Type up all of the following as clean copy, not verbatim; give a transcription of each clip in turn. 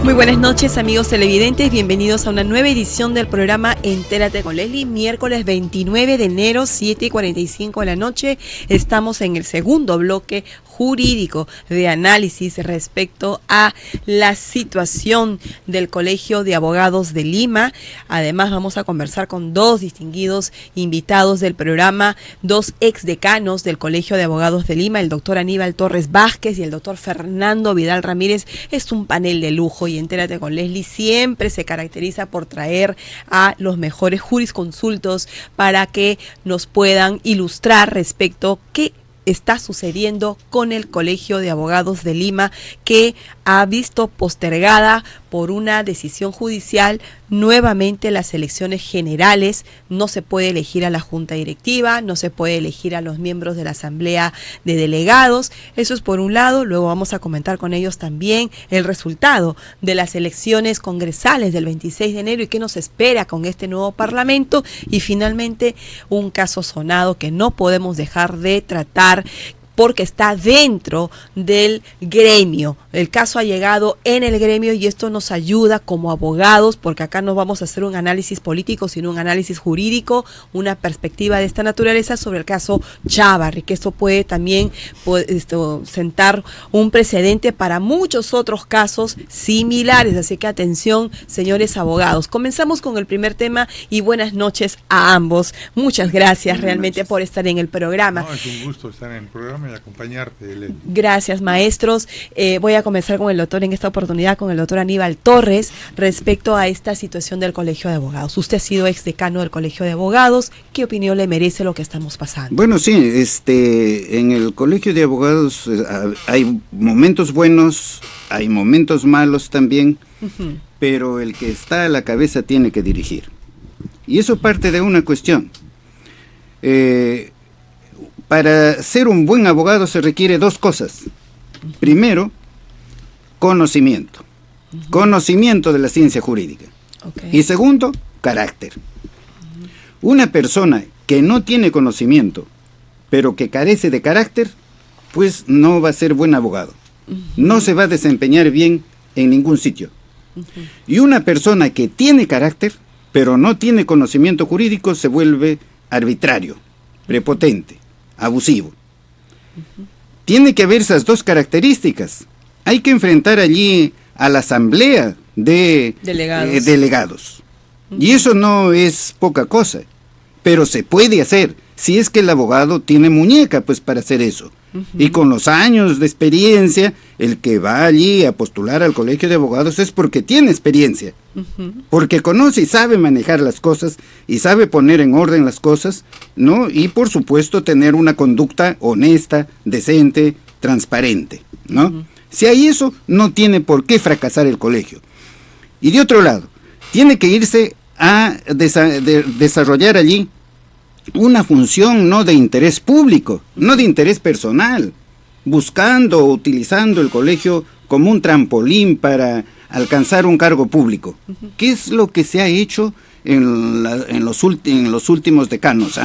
Muy buenas noches, amigos televidentes, bienvenidos a una nueva edición del programa Entérate con Leslie, miércoles 29 de enero, 7:45 de la noche. Estamos en el segundo bloque jurídico de análisis respecto a la situación del Colegio de Abogados de Lima. Además, vamos a conversar con dos distinguidos invitados del programa, dos exdecanos del Colegio de Abogados de Lima, el doctor Aníbal Torres Vázquez y el doctor Fernando Vidal Ramírez. Es un panel de lujo y Entérate con Leslie siempre se caracteriza por traer a los mejores jurisconsultos para que nos puedan ilustrar respecto a qué está sucediendo con el Colegio de Abogados de Lima, que ha visto postergada por una decisión judicial nuevamente las elecciones generales. No se puede elegir a la junta directiva, no se puede elegir a los miembros de la asamblea de delegados. Eso es por un lado. Luego vamos a comentar con ellos también el resultado de las elecciones congresales del 26 de enero y qué nos espera con este nuevo parlamento. Y finalmente un caso sonado que no podemos dejar de tratar porque está dentro del gremio. El caso ha llegado en el gremio y esto nos ayuda como abogados, porque acá no vamos a hacer un análisis político, sino un análisis jurídico, una perspectiva de esta naturaleza sobre el caso Chávarri, que esto puede también sentar un precedente para muchos otros casos similares. Así que atención, señores abogados. Comenzamos con el primer tema y buenas noches a ambos. Muchas gracias realmente por estar en el programa. No, es un gusto estar en el programa y acompañarte, Elena. Gracias, maestros. Voy a comenzar con el doctor en esta oportunidad, con el doctor Aníbal Torres, respecto a esta situación del Colegio de Abogados. Usted ha sido exdecano del Colegio de Abogados. ¿Qué opinión le merece lo que estamos pasando? Bueno, sí, en el Colegio de Abogados hay momentos buenos, hay momentos malos también, pero el que está a la cabeza tiene que dirigir. Y eso parte de una cuestión. Para ser un buen abogado se requiere dos cosas. Primero, conocimiento. Conocimiento de la ciencia jurídica. Y segundo, carácter. Una persona que no tiene conocimiento, pero que carece de carácter, pues no va a ser buen abogado. No se va a desempeñar bien en ningún sitio. Y una persona que tiene carácter, pero no tiene conocimiento jurídico, se vuelve arbitrario, prepotente, abusivo. Tiene que haber esas dos características. Hay que enfrentar allí a la asamblea de delegados. Y eso no es poca cosa, pero se puede hacer si es que el abogado tiene muñeca pues para hacer eso. Y con los años de experiencia, el que va allí a postular al Colegio de Abogados es porque tiene experiencia, porque conoce y sabe manejar las cosas y sabe poner en orden las cosas, ¿no? Y por supuesto tener una conducta honesta, decente, transparente, ¿no? Si hay eso, no tiene por qué fracasar el colegio. Y de otro lado, tiene que irse a desarrollar allí una función no de interés público, no de interés personal, buscando o utilizando el colegio como un trampolín para alcanzar un cargo público. ¿Qué es lo que se ha hecho en los últimos decanos?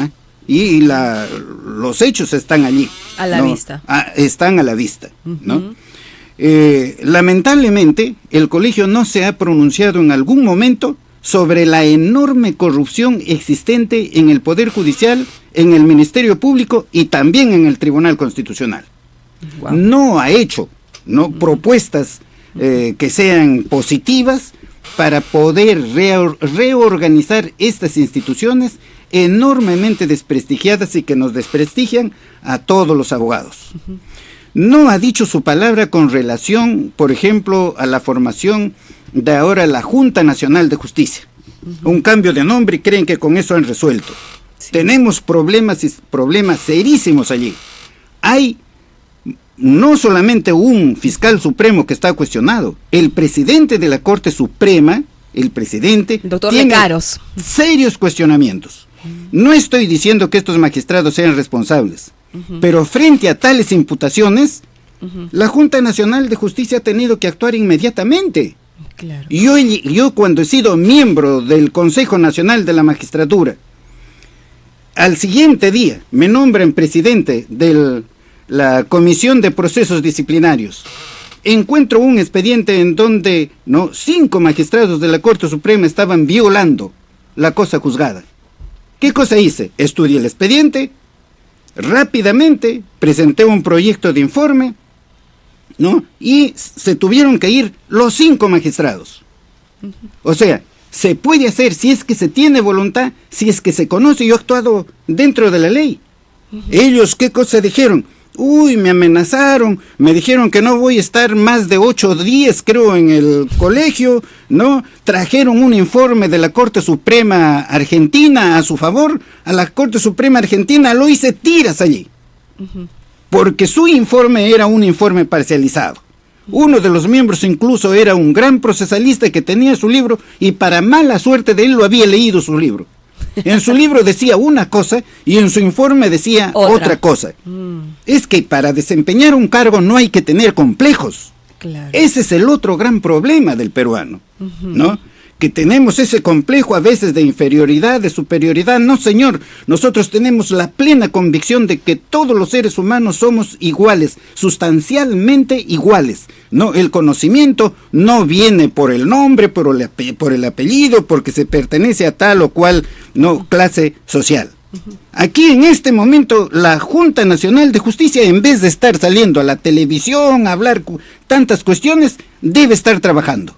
Y los hechos están allí. A la vista. Están a la vista, ¿no? Lamentablemente, el colegio no se ha pronunciado en algún momento sobre la enorme corrupción existente en el Poder Judicial, en el Ministerio Público y también en el Tribunal Constitucional. Wow. No ha hecho propuestas que sean positivas para poder reorganizar estas instituciones enormemente desprestigiadas y que nos desprestigian a todos los abogados. No ha dicho su palabra con relación, por ejemplo, a la formación de ahora la Junta Nacional de Justicia. Un cambio de nombre y creen que con eso han resuelto. Sí. Tenemos problemas serísimos allí. Hay no solamente un fiscal supremo que está cuestionado, el presidente de la Corte Suprema, el doctor tiene Lecaros, serios cuestionamientos. No estoy diciendo que estos magistrados sean responsables, pero frente a tales imputaciones, la Junta Nacional de Justicia ha tenido que actuar inmediatamente. Claro. Yo cuando he sido miembro del Consejo Nacional de la Magistratura, al siguiente día me nombran presidente de la Comisión de Procesos Disciplinarios encuentro un expediente en donde 5 magistrados de la Corte Suprema estaban violando la cosa juzgada. ¿Qué cosa hice? Estudié el expediente, rápidamente presenté un proyecto de informe, y se tuvieron que ir los 5 magistrados. O sea, se puede hacer si es que se tiene voluntad, si es que se conoce. Yo he actuado dentro de la ley. Ellos, ¿qué cosa dijeron? Me amenazaron, me dijeron que no voy a estar más de 8 días, creo, en el colegio, Trajeron un informe de la Corte Suprema Argentina a su favor. A la Corte Suprema Argentina lo hice tiras allí. Porque su informe era un informe parcializado. Uno de los miembros incluso era un gran procesalista que tenía su libro, y para mala suerte de él lo había leído su libro. En su libro decía una cosa y en su informe decía otra cosa. Es que para desempeñar un cargo no hay que tener complejos. Claro. Ese es el otro gran problema del peruano, que tenemos ese complejo a veces de inferioridad, de superioridad. No, señor, nosotros tenemos la plena convicción de que todos los seres humanos somos iguales, sustancialmente iguales. El conocimiento no viene por el nombre, por el apellido, porque se pertenece a tal o cual clase social. Aquí en este momento la Junta Nacional de Justicia, en vez de estar saliendo a la televisión a hablar tantas cuestiones, debe estar trabajando.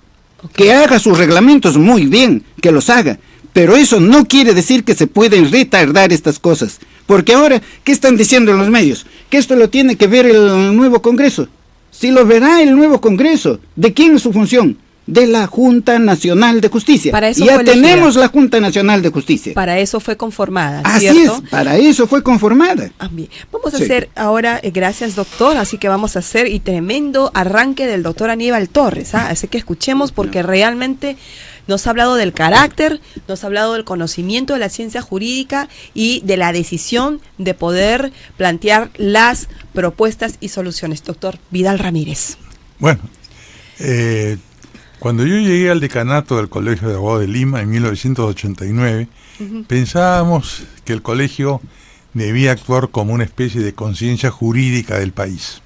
Que haga sus reglamentos muy bien, que los haga, pero eso no quiere decir que se pueden retardar estas cosas, porque ahora, ¿qué están diciendo en los medios? Que esto lo tiene que ver el nuevo Congreso. Si lo verá el nuevo Congreso, ¿de quién es su función? De la Junta Nacional de Justicia. Para eso ya tenemos la Junta Nacional de Justicia. Para eso fue conformada, ¿cierto? Así es, para eso fue conformada. Bien. Vamos a hacer ahora, gracias doctor, así que vamos a hacer tremendo arranque del doctor Aníbal Torres, así que escuchemos, porque realmente nos ha hablado del carácter, nos ha hablado del conocimiento de la ciencia jurídica y de la decisión de poder plantear las propuestas y soluciones. Doctor Vidal Ramírez. Bueno, cuando yo llegué al decanato del Colegio de Abogados de Lima en 1989, pensábamos que el colegio debía actuar como una especie de conciencia jurídica del país.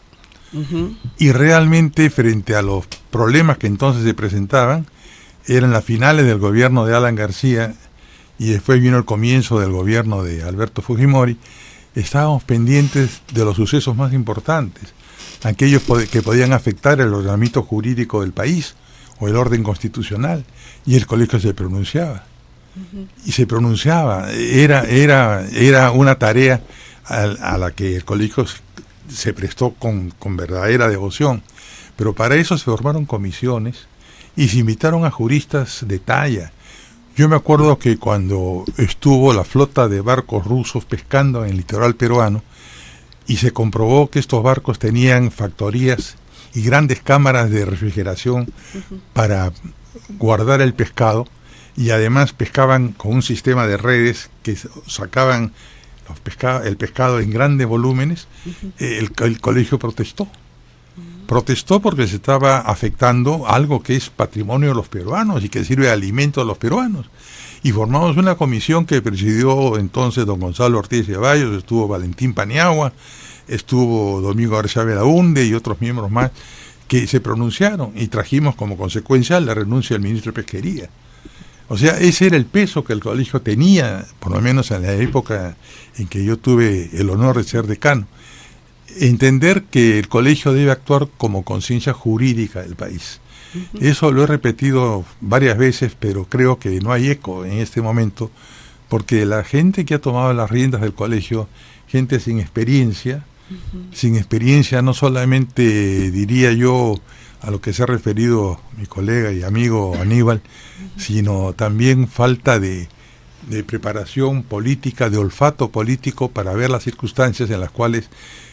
Y realmente, frente a los problemas que entonces se presentaban, eran las finales del gobierno de Alan García y después vino el comienzo del gobierno de Alberto Fujimori, estábamos pendientes de los sucesos más importantes, aquellos que podían afectar el ordenamiento jurídico del país o el orden constitucional, y el colegio se pronunciaba. Y se pronunciaba, era una tarea a la que el colegio se prestó con verdadera devoción, pero para eso se formaron comisiones y se invitaron a juristas de talla. Yo me acuerdo que cuando estuvo la flota de barcos rusos pescando en el litoral peruano, y se comprobó que estos barcos tenían factorías y grandes cámaras de refrigeración para guardar el pescado, y además pescaban con un sistema de redes que sacaban el pescado en grandes volúmenes, el colegio protestó. Protestó porque se estaba afectando algo que es patrimonio de los peruanos y que sirve de alimento a los peruanos. Y formamos una comisión que presidió entonces don Gonzalo Ortiz Ceballos, estuvo Valentín Paniagua, estuvo Domingo García Belaunde y otros miembros más que se pronunciaron, y trajimos como consecuencia la renuncia del ministro de Pesquería. O sea, ese era el peso que el colegio tenía, por lo menos en la época en que yo tuve el honor de ser decano. Entender que el colegio debe actuar como conciencia jurídica del país. Eso lo he repetido varias veces, pero creo que no hay eco en este momento, porque la gente que ha tomado las riendas del colegio, gente sin experiencia no solamente, diría yo, a lo que se ha referido mi colega y amigo Aníbal, sino también falta de preparación política, de olfato político para ver las circunstancias en las cuales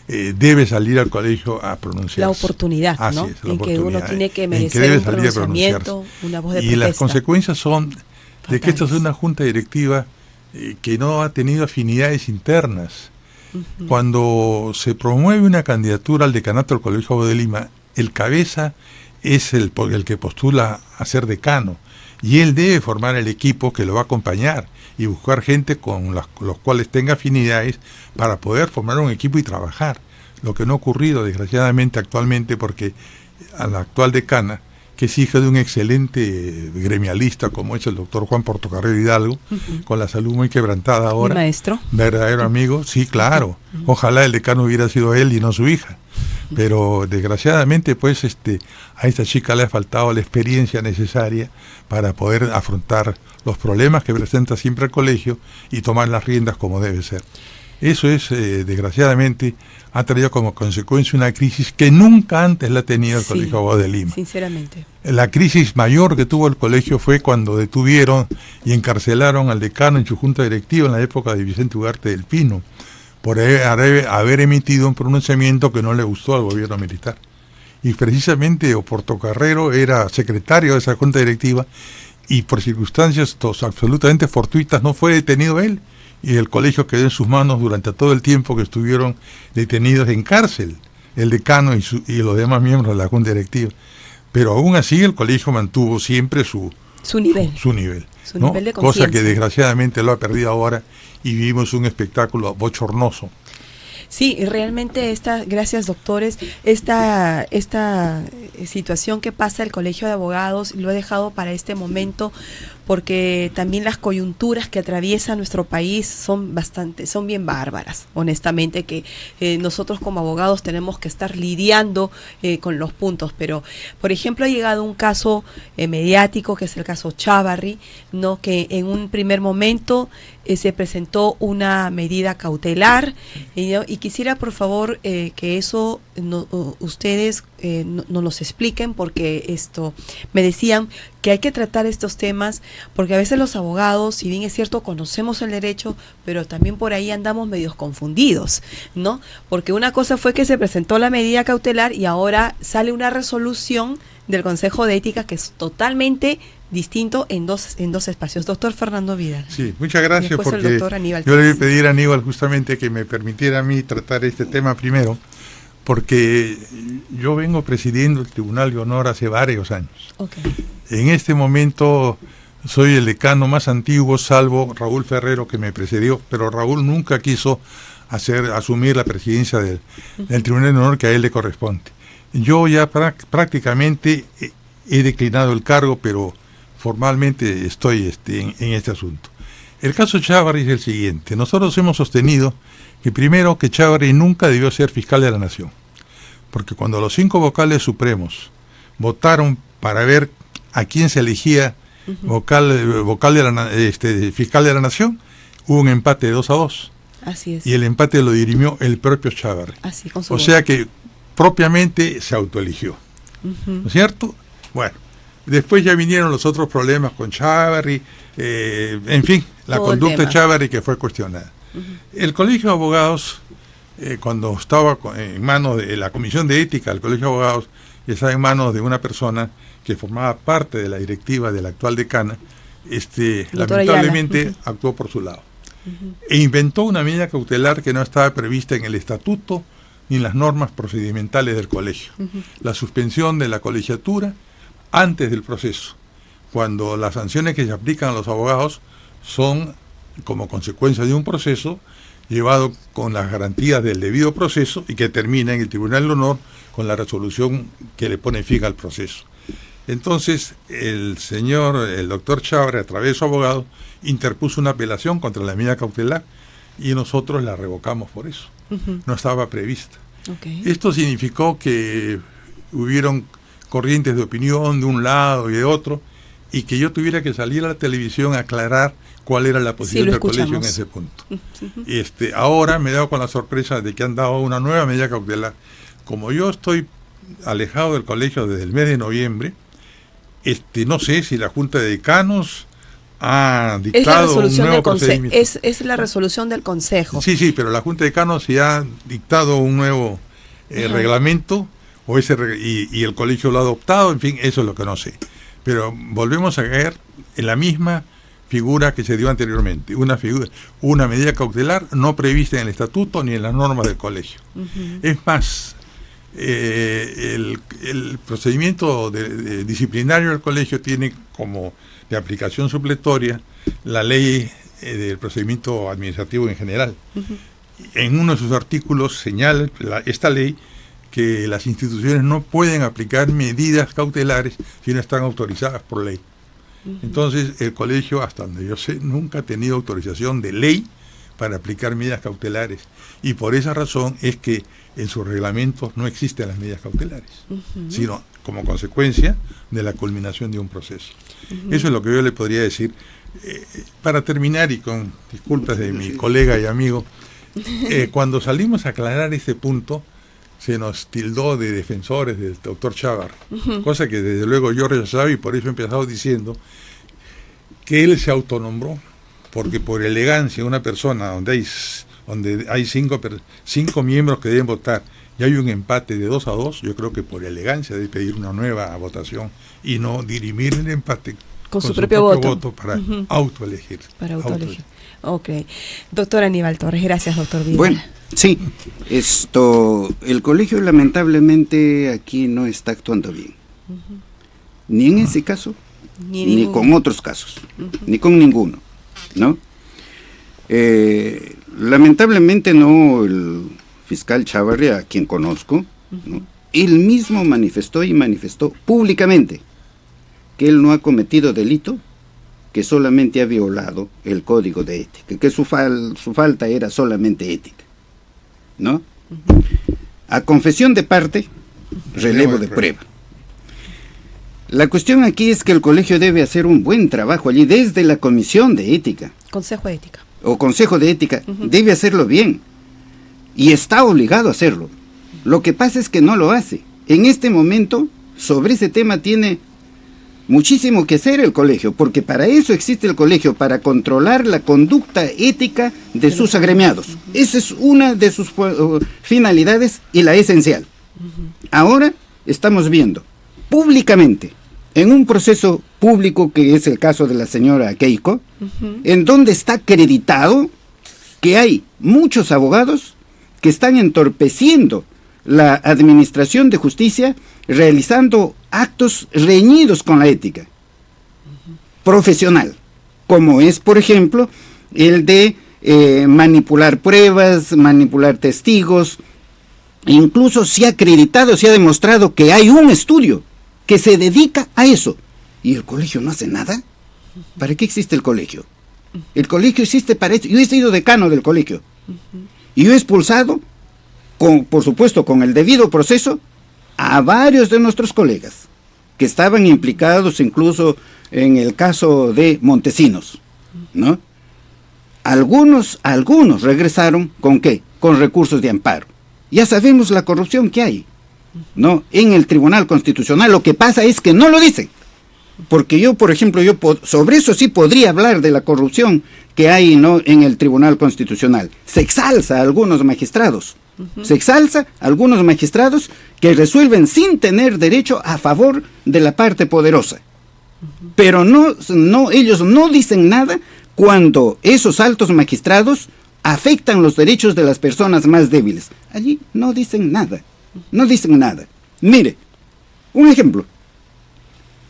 debe salir al colegio a pronunciarse. La oportunidad, Así ¿no? es, la en que uno tiene que merecer debe un pronunciamiento, una voz de protesta. Y las consecuencias son de que esta es una junta directiva que no ha tenido afinidades internas. Cuando se promueve una candidatura al decanato del Colegio de Abogados de Lima, el cabeza es el que postula a ser decano, y él debe formar el equipo que lo va a acompañar y buscar gente con los cuales tenga afinidades para poder formar un equipo y trabajar, lo que no ha ocurrido desgraciadamente actualmente, porque a la actual decana, que es hija de un excelente gremialista como es el doctor Juan Portocarrero Hidalgo, con la salud muy quebrantada ahora. ¿Mi maestro? Verdadero amigo, sí, claro. Ojalá el decano hubiera sido él y no su hija. Pero desgraciadamente, pues, a esta chica le ha faltado la experiencia necesaria para poder afrontar los problemas que presenta siempre el colegio y tomar las riendas como debe ser. Eso es, desgraciadamente, ha traído como consecuencia una crisis que nunca antes la ha tenido el Colegio de Abogados de Lima. Sinceramente. La crisis mayor que tuvo el colegio fue cuando detuvieron y encarcelaron al decano en su junta directiva en la época de Vicente Ugarte del Pino, por haber emitido un pronunciamiento que no le gustó al gobierno militar. Y precisamente Portocarrero era secretario de esa junta directiva y por circunstancias absolutamente fortuitas no fue detenido él, y el colegio quedó en sus manos durante todo el tiempo que estuvieron detenidos en cárcel, el decano y los demás miembros de la junta directiva. Pero aún así el colegio mantuvo siempre su nivel. Su nivel de conciencia. Cosa que desgraciadamente lo ha perdido ahora y vivimos un espectáculo bochornoso. Sí, realmente gracias doctores, esta situación que pasa el Colegio de Abogados lo he dejado para este momento porque también las coyunturas que atraviesa nuestro país son bien bárbaras, honestamente, que nosotros como abogados tenemos que estar lidiando con los puntos, pero por ejemplo ha llegado un caso mediático que es el caso Chávarri, ¿no? Que en un primer momento se presentó una medida cautelar y quisiera por favor que eso ustedes nos los expliquen, porque me decían que hay que tratar estos temas porque a veces los abogados, si bien es cierto, conocemos el derecho, pero también por ahí andamos medios confundidos, ¿no? Porque una cosa fue que se presentó la medida cautelar y ahora sale una resolución del Consejo de Ética que es totalmente distinto en dos espacios. Doctor Fernando Vidal. Sí, muchas gracias, porque yo le voy a pedir a Aníbal justamente que me permitiera a mí tratar este tema primero, porque yo vengo presidiendo el Tribunal de Honor hace varios años. Okay. En este momento soy el decano más antiguo, salvo Raúl Ferrero, que me precedió, pero Raúl nunca quiso asumir la presidencia del Tribunal de Honor que a él le corresponde. Yo ya prácticamente he declinado el cargo, pero formalmente estoy en este asunto. El caso Chávarri es el siguiente. Nosotros hemos sostenido que primero que Chávarri nunca debió ser fiscal de la Nación, porque cuando los 5 vocales supremos votaron para ver a quién se elegía fiscal de la Nación, hubo un empate de 2-2. Así es. Y el empate lo dirimió el propio Chávarri. Así, con su o sea que propiamente se autoeligió. ¿No es cierto? Bueno, después ya vinieron los otros problemas con Chávarri, en fin, la todo conducta de Chávarri que fue cuestionada. El Colegio de Abogados, cuando estaba en manos de la Comisión de Ética del Colegio de Abogados, estaba en manos de una persona que formaba parte de la directiva de la actual decana, lamentablemente actuó por su lado. E inventó una medida cautelar que no estaba prevista en el estatuto ni en las normas procedimentales del colegio. La suspensión de la colegiatura antes del proceso, cuando las sanciones que se aplican a los abogados son como consecuencia de un proceso llevado con las garantías del debido proceso y que termina en el Tribunal de Honor con la resolución que le pone fin al proceso. Entonces, el doctor Chávarri, a través de su abogado, interpuso una apelación contra la medida cautelar y nosotros la revocamos por eso. No estaba prevista. Okay. Esto significó que hubieron corrientes de opinión de un lado y de otro, y que yo tuviera que salir a la televisión a aclarar cuál era la posición del colegio en ese punto. Ahora me he dado con la sorpresa de que han dado una nueva medida cautelar. Como yo estoy alejado del colegio desde el mes de noviembre, no sé si la Junta de Decanos ha dictado un nuevo procedimiento. Es la resolución del Consejo. Sí, pero la Junta de Decanos sí ha dictado un nuevo reglamento, y el colegio lo ha adoptado, en fin, eso es lo que no sé. Pero volvemos a caer en la misma figura que se dio anteriormente, una medida cautelar no prevista en el estatuto ni en las normas del colegio. Es más, el procedimiento disciplinario del colegio tiene como de aplicación supletoria la ley del procedimiento administrativo en general. En uno de sus artículos señala esta ley que las instituciones no pueden aplicar medidas cautelares si no están autorizadas por ley. Entonces, el colegio, hasta donde yo sé, nunca ha tenido autorización de ley para aplicar medidas cautelares. Y por esa razón es que en sus reglamentos no existen las medidas cautelares, sino como consecuencia de la culminación de un proceso. Eso es lo que yo le podría decir. Para terminar, y con disculpas de mi colega y amigo, cuando salimos a aclarar este punto, se nos tildó de defensores del doctor Chávarri, cosa que desde luego yo rechazaba, y por eso he empezado diciendo que él se autonombró, porque por elegancia una persona donde hay cinco miembros que deben votar y hay un empate de 2-2, yo creo que por elegancia debe pedir una nueva votación y no dirimir el empate con su propio voto para autoelegir. Para autoelegir. Ok. Doctor Aníbal Torres, gracias, doctor Vidal. Bueno, sí, el colegio lamentablemente aquí no está actuando bien. Ni en ese caso, ni con otros casos, ni con ninguno, ¿no? Lamentablemente no, el fiscal Chávarri, a quien conozco, ¿no? Él mismo manifestó públicamente que él no ha cometido delito, que solamente ha violado el código de ética, que su falta era solamente ética, ¿no? A confesión de parte, relevo de prueba. La cuestión aquí es que el colegio debe hacer un buen trabajo allí, desde la comisión de ética. Consejo de ética. O consejo de ética, debe hacerlo bien. Y está obligado a hacerlo. Lo que pasa es que no lo hace. En este momento, sobre ese tema tiene muchísimo que hacer el colegio, porque para eso existe el colegio, para controlar la conducta ética de sus agremiados. Esa es una de sus finalidades y la esencial. Ahora estamos viendo públicamente, en un proceso público que es el caso de la señora Keiko, en donde está acreditado que hay muchos abogados que están entorpeciendo la administración de justicia, realizando actos reñidos con la ética profesional, como es, por ejemplo, el de manipular pruebas, manipular testigos. Incluso se ha acreditado, se ha demostrado que hay un estudio que se dedica a eso, y el colegio no hace nada. ¿Para qué existe el colegio? El colegio existe para eso. Yo he sido decano del colegio y yo he expulsado, por supuesto con el debido proceso, a varios de nuestros colegas que estaban implicados incluso en el caso de Montesinos, ¿no? Algunos regresaron ¿con qué? Con recursos de amparo. Ya sabemos la corrupción que hay, ¿no? En el Tribunal Constitucional. Lo que pasa es que no lo dicen, porque yo, por ejemplo, sobre eso sí podría hablar de la corrupción que hay, ¿no?, en el Tribunal Constitucional. Se exalza a algunos magistrados. Se exalza a algunos magistrados que resuelven sin tener derecho a favor de la parte poderosa. Pero ellos no dicen nada cuando esos altos magistrados afectan los derechos de las personas más débiles. Allí no dicen nada. No dicen nada. Mire, un ejemplo.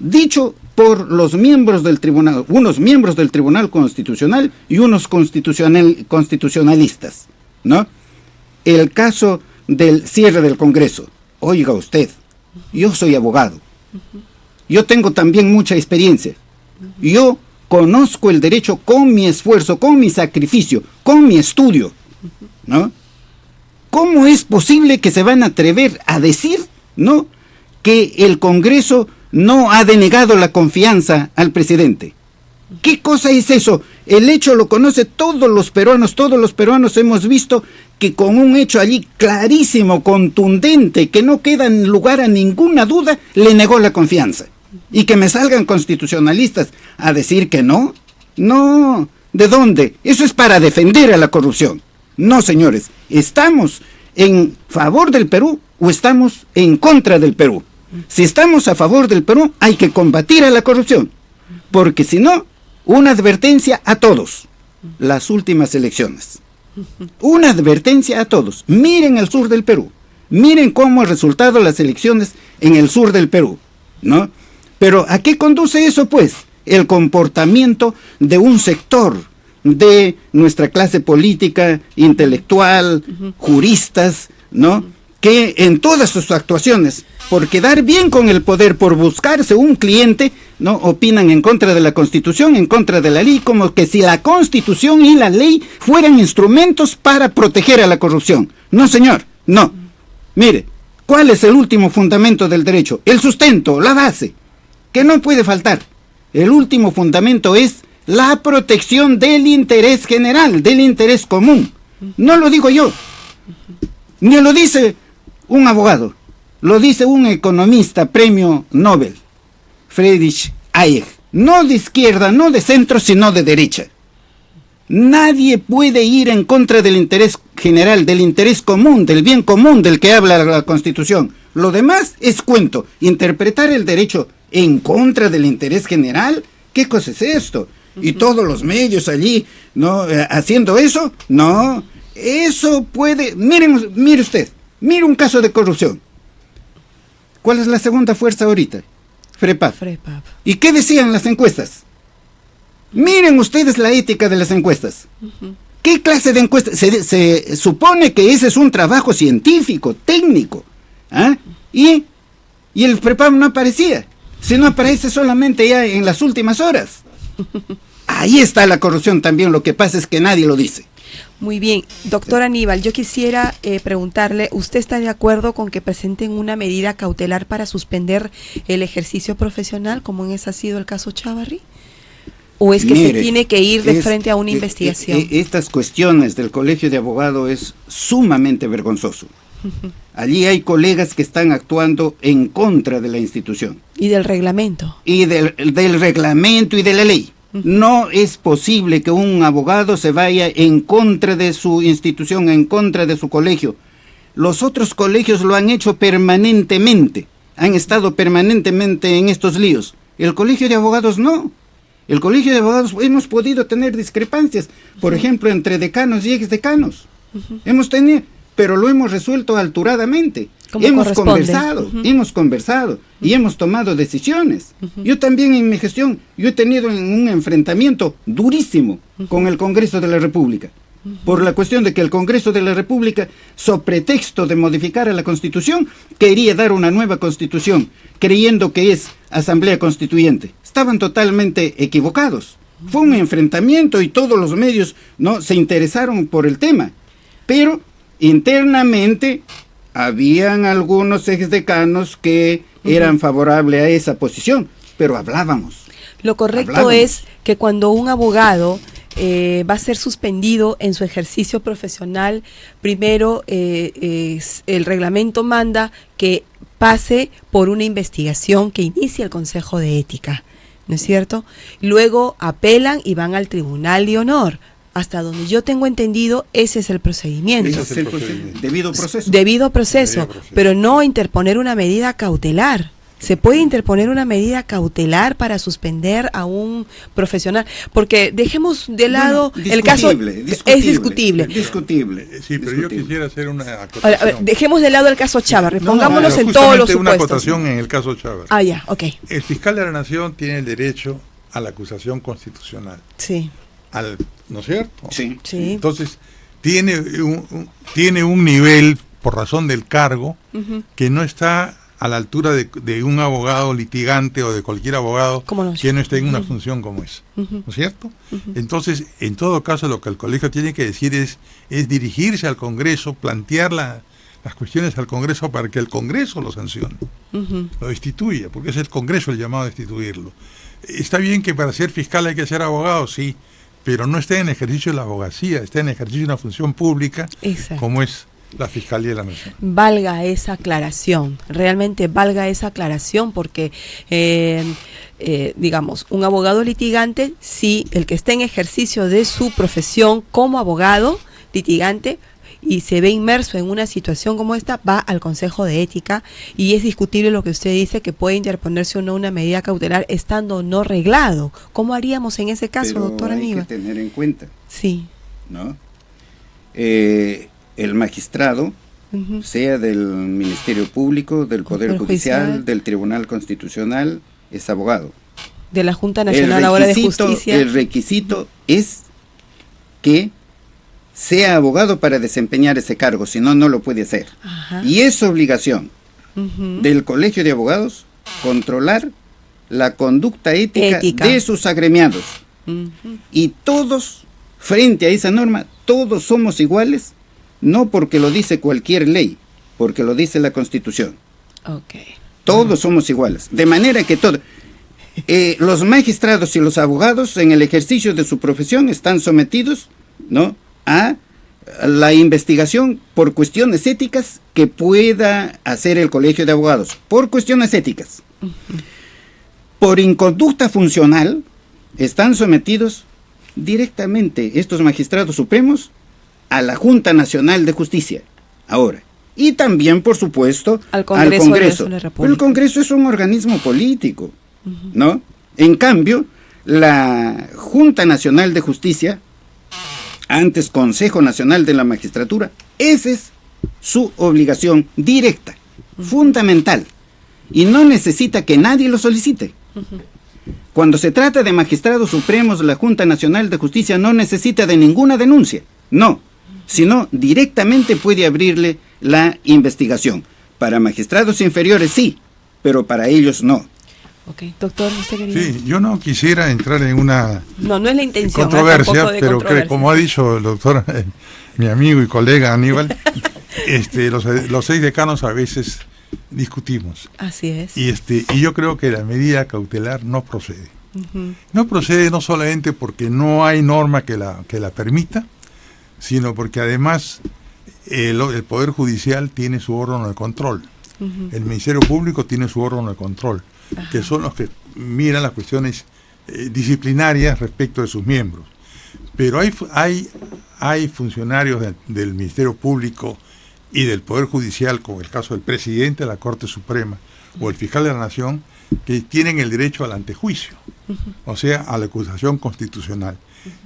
Dicho por los miembros del tribunal, unos miembros del Tribunal Constitucional y unos constitucionalistas, ¿no? El caso del cierre del Congreso. Oiga usted, yo soy abogado. Yo tengo también mucha experiencia. Yo conozco el derecho con mi esfuerzo, con mi sacrificio, con mi estudio, ¿no? ¿Cómo es posible que se van a atrever a decir, ¿no?, que el Congreso no ha denegado la confianza al presidente? ¿Qué cosa es eso? El hecho lo conoce todos los peruanos hemos visto que con un hecho allí clarísimo, contundente, que no queda en lugar a ninguna duda, le negó la confianza. Y que me salgan constitucionalistas a decir que no. No, ¿de dónde? Eso es para defender a la corrupción. No, señores, ¿estamos en favor del Perú o estamos en contra del Perú? Si estamos a favor del Perú, hay que combatir a la corrupción, porque si no, una advertencia a todos. Las últimas elecciones. Una advertencia a todos. Miren el sur del Perú. Miren cómo ha resultado las elecciones en el sur del Perú, ¿no? Pero ¿a qué conduce eso, pues? El comportamiento de un sector de nuestra clase política, intelectual, juristas, ¿no?, que en todas sus actuaciones, por quedar bien con el poder, por buscarse un cliente, no opinan en contra de la Constitución, en contra de la ley, como que si la Constitución y la ley fueran instrumentos para proteger a la corrupción. No, señor, no. Mire, ¿cuál es el último fundamento del derecho? El sustento, la base, que no puede faltar. El último fundamento es la protección del interés general, del interés común. No lo digo yo, ni lo dice un abogado, lo dice un economista premio Nobel, Friedrich Hayek, no de izquierda, no de centro, sino de derecha. Nadie puede ir en contra del interés general, del interés común, del bien común del que habla la Constitución. Lo demás es cuento. Interpretar el derecho en contra del interés general, ¿qué cosa es esto? Y todos los medios allí, ¿no? Haciendo eso, no. Eso puede... Mire usted, mire un caso de corrupción. ¿Cuál es la segunda fuerza ahorita? FREPAP. ¿Y qué decían las encuestas? Miren ustedes la ética de las encuestas. ¿Qué clase de encuestas? Se supone que ese es un trabajo científico, técnico. ¿Ah? Y el FREPAP no aparecía. Si no aparece solamente ya en las últimas horas. Ahí está la corrupción también, lo que pasa es que nadie lo dice. Muy bien, doctor Aníbal, yo quisiera preguntarle, ¿usted está de acuerdo con que presenten una medida cautelar para suspender el ejercicio profesional, como en ese ha sido el caso Chávarri? ¿O es que se tiene que ir de frente a una investigación? Estas cuestiones del Colegio de Abogados es sumamente vergonzoso. Allí hay colegas que están actuando en contra de la institución. Y del reglamento. Y del reglamento y de la ley. No es posible que un abogado se vaya en contra de su institución, en contra de su colegio. Los otros colegios lo han hecho permanentemente, han estado permanentemente en estos líos. El Colegio de Abogados no. El Colegio de Abogados hemos podido tener discrepancias, por ejemplo, entre decanos y exdecanos. Hemos tenido, pero lo hemos resuelto alturadamente. Hemos conversado y hemos tomado decisiones. Yo también en mi gestión, yo he tenido un enfrentamiento durísimo con el Congreso de la República, por la cuestión de que el Congreso de la República, so pretexto de modificar a la Constitución, quería dar una nueva Constitución, creyendo que es Asamblea Constituyente. Estaban totalmente equivocados. Fue un enfrentamiento y todos los medios no se interesaron por el tema, pero internamente habían algunos exdecanos que eran favorables a esa posición, pero hablábamos. Lo correcto es que cuando un abogado va a ser suspendido en su ejercicio profesional, primero el reglamento manda que pase por una investigación que inicie el Consejo de Ética, ¿no es cierto? Luego apelan y van al Tribunal de Honor. Hasta donde yo tengo entendido, ese es el procedimiento. Ese es el procedimiento. Debido proceso. Debido proceso, pero no interponer una medida cautelar. ¿Se puede interponer una medida cautelar para suspender a un profesional? Porque dejemos de lado el caso... Es discutible. Sí, pero yo quisiera hacer una acotación. A ver, dejemos de lado el caso Chávarri, pongámonos en todos los supuestos. Una acotación en el caso Chávarri. Ah, ya, ok. El fiscal de la Nación tiene el derecho a la acusación constitucional. Sí. ¿No es cierto? Sí. Entonces, tiene un nivel, por razón del cargo, que no está a la altura de un abogado litigante o de cualquier abogado que no esté en una función como esa. ¿No es cierto? Entonces, en todo caso, lo que el colegio tiene que decir es dirigirse al Congreso, plantear las cuestiones al Congreso para que el Congreso lo sancione, lo destituya, porque es el Congreso el llamado a destituirlo. Está bien que para ser fiscal hay que ser abogado, sí, pero no está en ejercicio de la abogacía, está en ejercicio de una función pública. Exacto. Como es la Fiscalía de la Nación. Valga esa aclaración, realmente valga esa aclaración, porque digamos, un abogado litigante, sí, el que está en ejercicio de su profesión como abogado litigante y se ve inmerso en una situación como esta, va al Consejo de Ética, y es discutible lo que usted dice, que puede interponerse o no una medida cautelar estando no reglado. ¿Cómo haríamos en ese caso, doctor Aníbal? Hay que tener en cuenta, sí, ¿no? El magistrado, sea del Ministerio Público, del Poder Judicial, del Tribunal Constitucional, es abogado. De la Junta Nacional ahora de Justicia. El requisito es que sea abogado para desempeñar ese cargo, si no, no lo puede hacer. Ajá. Y es obligación del Colegio de Abogados controlar la conducta ética de sus agremiados. Y todos, frente a esa norma, todos somos iguales, no porque lo dice cualquier ley, porque lo dice la Constitución. Todos somos iguales. De manera que los magistrados y los abogados en el ejercicio de su profesión están sometidos, ¿no?, a la investigación por cuestiones éticas que pueda hacer el Colegio de Abogados, por cuestiones éticas. Por inconducta funcional, están sometidos directamente estos magistrados supremos a la Junta Nacional de Justicia, ahora. Y también, por supuesto, al Congreso. De la República. Pero el Congreso es un organismo político, ¿no? En cambio, la Junta Nacional de Justicia, antes Consejo Nacional de la Magistratura, esa es su obligación directa, fundamental, y no necesita que nadie lo solicite. Cuando se trata de magistrados supremos, la Junta Nacional de Justicia no necesita de ninguna denuncia, no, sino directamente puede abrirle la investigación. Para magistrados inferiores sí, pero para ellos no. Doctor, ¿usted quería? Sí, yo no quisiera entrar en una no es la intención, controversia, pero que, como ha dicho el doctor, mi amigo y colega Aníbal, los 6 decanos a veces discutimos. Así es. Y yo creo que la medida cautelar no procede. No procede no solamente porque no hay norma que la permita, sino porque además el Poder Judicial tiene su órgano de control. El Ministerio Público tiene su órgano de control, que son los que miran las cuestiones disciplinarias respecto de sus miembros. Pero hay funcionarios del Ministerio Público y del Poder Judicial, como el caso del presidente de la Corte Suprema o el fiscal de la Nación, que tienen el derecho al antejuicio, o sea, a la acusación constitucional.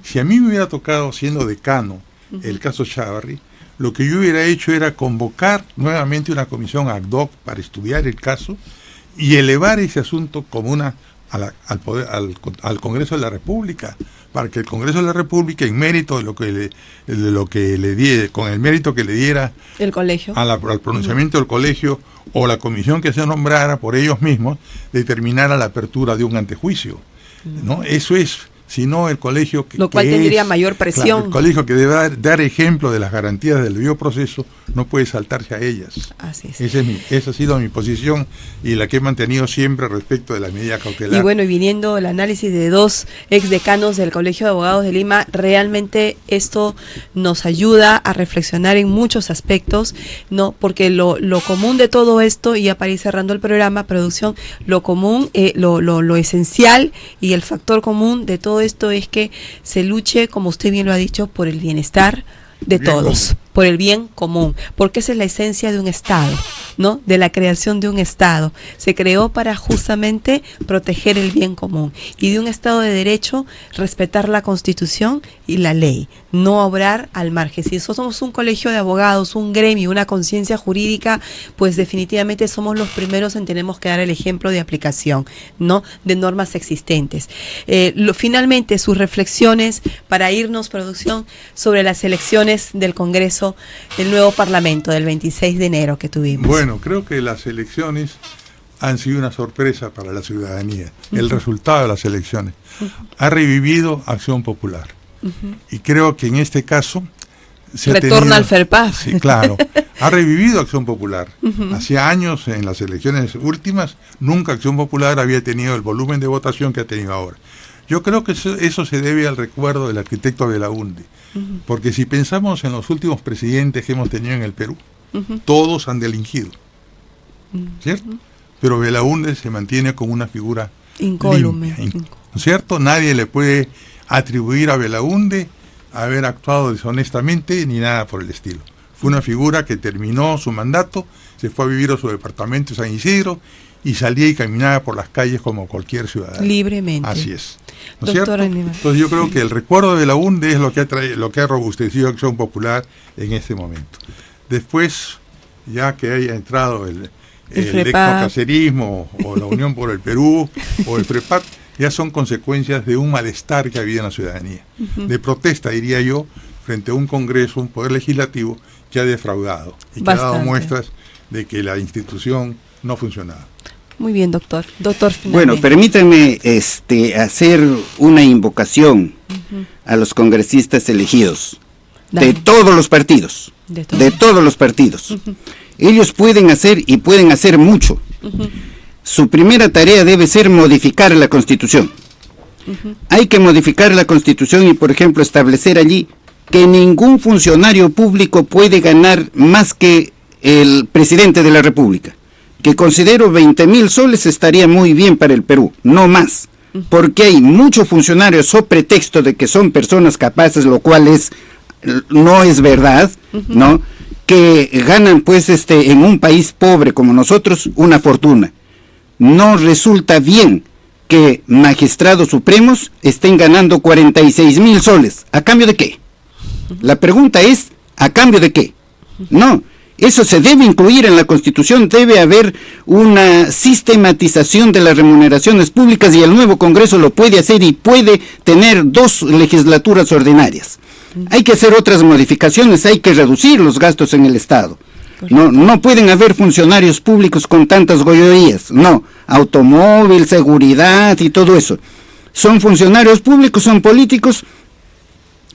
Si a mí me hubiera tocado, siendo decano, el caso Chávarri, lo que yo hubiera hecho era convocar nuevamente una comisión ad hoc para estudiar el caso y elevar ese asunto como al Congreso de la República, para que el Congreso de la República, en mérito de lo que le diera, con el mérito que le diera el colegio al pronunciamiento del colegio o la comisión que se nombrara por ellos mismos, determinara la apertura de un antejuicio, ¿no? Eso es. Sino el colegio lo cual tendría mayor presión. Claro, el colegio que debe dar ejemplo de las garantías del debido proceso no puede saltarse a ellas. Así es. Esa ha sido mi posición y la que he mantenido siempre respecto de la medida cautelar. Y bueno, y viniendo el análisis de 2 exdecanos del Colegio de Abogados de Lima, realmente esto nos ayuda a reflexionar en muchos aspectos, ¿no? Porque lo común de todo esto, y ya para ir cerrando el programa, producción, lo común, lo esencial y el factor común de todo esto es que se luche, como usted bien lo ha dicho, por el bienestar de todos, por el bien común, porque esa es la esencia de un Estado, ¿no? De la creación de un Estado. Se creó para justamente proteger el bien común, y de un Estado de derecho, respetar la Constitución y la ley, no obrar al margen. Si nosotros somos un colegio de abogados, un gremio, una conciencia jurídica, pues definitivamente somos los primeros en tenemos que dar el ejemplo de aplicación, ¿no? De normas existentes. Finalmente, sus reflexiones para irnos, producción, sobre las elecciones del Congreso, del nuevo Parlamento del 26 de enero que tuvimos. Bueno, creo que las elecciones han sido una sorpresa para la ciudadanía. El resultado de las elecciones ha revivido Acción Popular. Y creo que en este caso retorna al FERPAP. Sí, claro. Ha revivido Acción Popular. Hacía años, en las elecciones últimas, nunca Acción Popular había tenido el volumen de votación que ha tenido ahora. Yo creo que eso se debe al recuerdo del arquitecto Belaúnde. Porque si pensamos en los últimos presidentes que hemos tenido en el Perú, todos han delinquido, ¿cierto? Pero Belaúnde se mantiene como una figura incólume, ¿no es cierto? Nadie le puede atribuir a Belaúnde haber actuado deshonestamente ni nada por el estilo. Fue una figura que terminó su mandato, se fue a vivir a su departamento en San Isidro y salía y caminaba por las calles como cualquier ciudadano. Libremente. Así es. ¿No es cierto? Entonces yo creo que el recuerdo de Belaúnde es lo que ha robustecido Acción Popular en este momento. Después, ya que haya entrado el cacerismo o la Unión por el Perú o el FREPAP, ya son consecuencias de un malestar que había en la ciudadanía, de protesta, diría yo, frente a un Congreso, un Poder Legislativo que ha defraudado y que ha dado muestras de que la institución no funcionaba. Muy bien, doctor. Doctor, bueno, permítanme hacer una invocación a los congresistas elegidos de todos los partidos, de todos los partidos. Ellos pueden hacer y pueden hacer mucho. Su primera tarea debe ser modificar la Constitución. Hay que modificar la Constitución y, por ejemplo, establecer allí que ningún funcionario público puede ganar más que el presidente de la República, que considero 20,000 soles estaría muy bien para el Perú, no más, porque hay muchos funcionarios so pretexto de que son personas capaces, lo cual no es verdad, ¿no? Que ganan pues en un país pobre como nosotros una fortuna. No resulta bien que magistrados supremos estén ganando 46,000 soles. ¿A cambio de qué? La pregunta es, ¿a cambio de qué? No, eso se debe incluir en la Constitución, debe haber una sistematización de las remuneraciones públicas y el nuevo Congreso lo puede hacer y puede tener 2 legislaturas ordinarias. Hay que hacer otras modificaciones, hay que reducir los gastos en el Estado. No pueden haber funcionarios públicos con tantas gollerías, no, automóvil, seguridad y todo eso. Son funcionarios públicos, son políticos,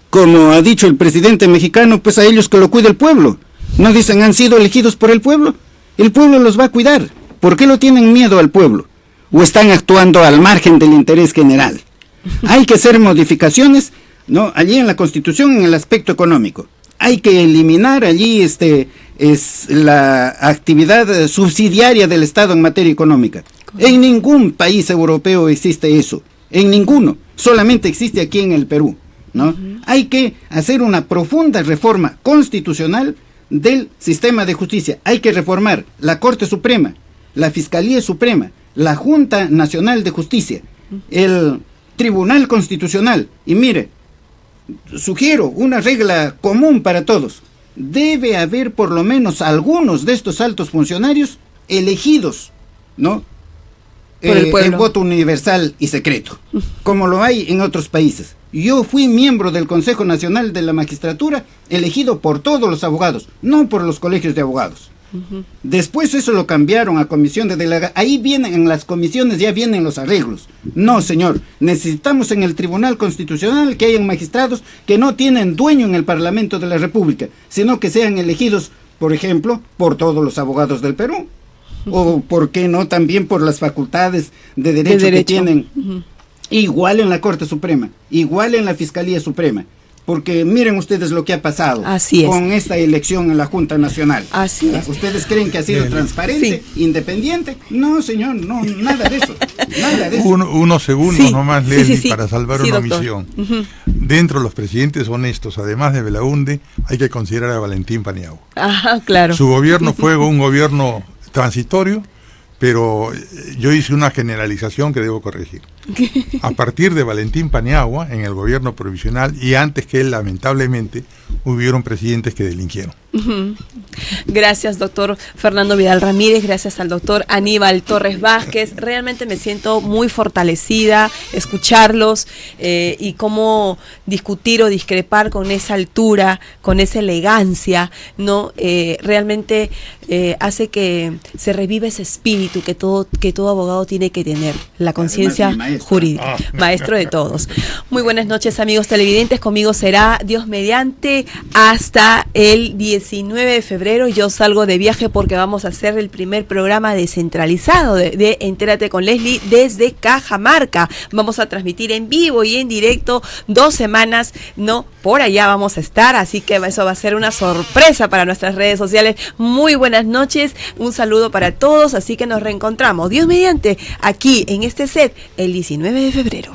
como ha dicho el presidente mexicano, pues a ellos que lo cuide el pueblo. No dicen, han sido elegidos por el pueblo los va a cuidar. ¿Por qué lo tienen miedo al pueblo? ¿O están actuando al margen del interés general? Hay que hacer modificaciones, ¿no? Allí en la Constitución, en el aspecto económico. Hay que eliminar allí es la actividad subsidiaria del Estado en materia económica. En ningún país europeo existe eso, en ninguno, solamente existe aquí en el Perú, ¿no? Hay que hacer una profunda reforma constitucional del sistema de justicia. Hay que reformar la Corte Suprema, la Fiscalía Suprema, la Junta Nacional de Justicia, el Tribunal Constitucional. Y mire, sugiero una regla común para todos. Debe haber por lo menos algunos de estos altos funcionarios elegidos, ¿no? Por el pueblo. En voto universal y secreto, como lo hay en otros países. Yo fui miembro del Consejo Nacional de la Magistratura, elegido por todos los abogados, no por los colegios de abogados. Después eso lo cambiaron a comisión de delegados. Ahí vienen, en las comisiones ya vienen los arreglos. No, señor, necesitamos en el Tribunal Constitucional que hayan magistrados que no tienen dueño en el Parlamento de la República, sino que sean elegidos, por ejemplo, por todos los abogados del Perú. O, ¿por qué no?, también por las facultades de derecho que tienen. Igual en la Corte Suprema, igual en la Fiscalía Suprema. Porque miren ustedes lo que ha pasado con esta elección en la Junta Nacional. Así es. ¿Ustedes creen que ha sido transparente, independiente? No, señor, no, nada de eso. Nada de eso. Unos segundos nomás, Leslie, para salvar una omisión. Dentro de los presidentes honestos, además de Belaúnde, hay que considerar a Valentín Paniagua. Ajá, claro. Su gobierno fue un gobierno transitorio, pero yo hice una generalización que debo corregir. A partir de Valentín Paniagua, en el gobierno provisional, y antes que él, lamentablemente, hubieron presidentes que delinquieron. Gracias, doctor Fernando Vidal Ramírez, gracias al doctor Aníbal Torres Vázquez. Realmente me siento muy fortalecida escucharlos y cómo discutir o discrepar con esa altura, con esa elegancia, ¿no? Realmente hace que se revive ese espíritu que todo abogado tiene que tener, la conciencia jurídica, maestro de todos. Muy buenas noches, amigos televidentes, conmigo será Dios mediante hasta el 19 de febrero. Yo salgo de viaje porque vamos a hacer el primer programa descentralizado de Entérate con Leslie desde Cajamarca. Vamos a transmitir en vivo y en directo 2 semanas, ¿no? Por allá vamos a estar, así que eso va a ser una sorpresa para nuestras redes sociales. Muy buenas noches, un saludo para todos, así que nos reencontramos, Dios mediante, aquí en este set el 19 de febrero.